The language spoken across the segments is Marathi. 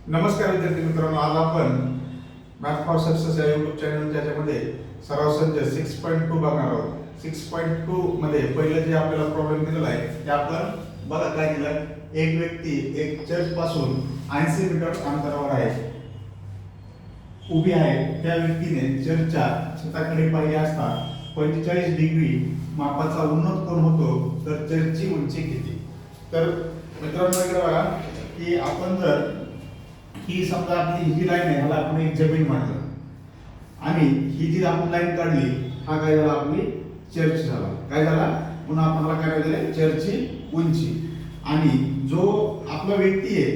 नमस्कार विद्यार्थी मित्रांनो, आज आपण मॅथ फॉर सक्सेस या यूट्यूब चॅनल ज्याच्यामध्ये सराव संच 6.2 बघणार आहोत. 6.2 मध्ये पहिलं जे आपल्याला प्रॉब्लेम दिलेला आहे ते आपण बघा काय दिलं. एक व्यक्ती एक चर्च पासून 80 मीटर अंतरावर आहे, उभी आहे. त्या व्यक्तीने चर्चच्या छताकडे पाहिले असता 45 डिग्री मापाचा उन्नत कोन होतो, तर चर्चची उंची किती? तर मित्रांनो इकडे बघा की आपण जर ही समजा आपली ही लाईन आहे, ह्याला आपण एक जमीन मानलं आणि ही जी आपण लाईन काढली, हा काय झाला आपली चर्च झाला. काय झाला? पुन्हा आपल्याला काय दिले चर्चची उंची. आणि जो आपला व्यक्ती आहे,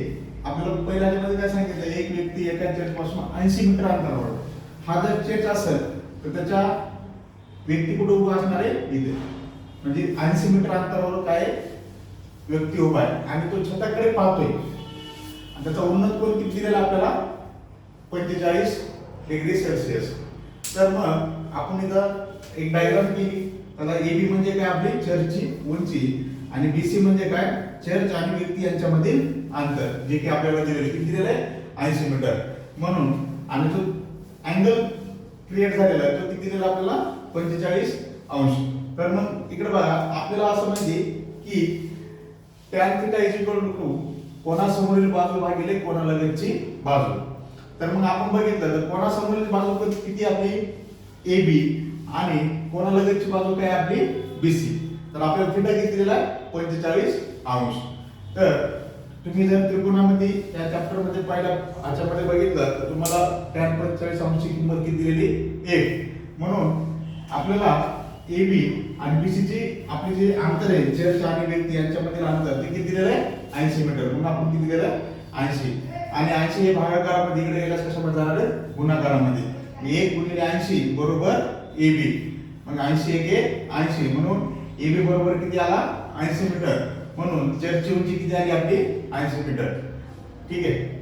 आपल्याला पहिल्या मध्ये काय सांगितलं, एक व्यक्ती एका चर्च पासून 80 मीटर अंतरावर. हा जर चर्च असेल तर त्याच्या व्यक्ती कुठे उभा असणार आहे? इथे. म्हणजे 80 मीटर अंतरावर काय व्यक्ती उभा आहे आणि तो छताकडे पाहतोय. त्याचा उन्नत कोन किती दिलेला आपल्याला? 45 डिग्री सेल्सिअस. तर मग आपण इथं एक डायग्राम केली. त्याला AB म्हणजे काय आपली चर्चची उंची आणि BC म्हणजे काय चर्च आणि व्यक्ती यांच्यामधील अंतर, जे की आपल्याला दिलेले किती दिलेले आहे? 80 मीटर. म्हणून आणि जो अँगल क्रिएट झालेला आहे तो किती दिलेला आपल्याला? 45 अंश. तर मग इकडे बघा आपल्याला असं म्हणजे की tan θ = कोणासमोरील बाजू भागिले कोणालगतची बाजू. तर मग आपण बघितलं तर कोणासमोरील बाजू किती आपली AB आणि कोणालगतची बाजू काय आपली BC. तर आपल्याला θ किती दिलेला आहे? 45 अंश. तर तुम्ही जर त्रिकोणामध्ये या चॅप्टर मध्ये पहिल्या ह्याच्यामध्ये बघितलं तर तुम्हाला tan 45 अंशची किंमत किती दिलेली? 1. म्हणून आपल्याला AB आणि BC ची आपली जे अंतर आहे चर्च आणि व्यक्ती यांच्यामधील अंतर ते किती दिलेलं आहे? 80 मीटर. म्हणून आपण किती दिलं? 80. आणि 80 हे भागाकारामध्ये इकडे गेल्यास कशामध्ये जाणार आहे? गुणाकारामध्ये. 1 × 80 = AB. मग 80 × 80 म्हणून AB बरोबर किती आला? 80 मीटर. म्हणून चर्चची उंची किती आली आपली? 80 मीटर. ठीक आहे.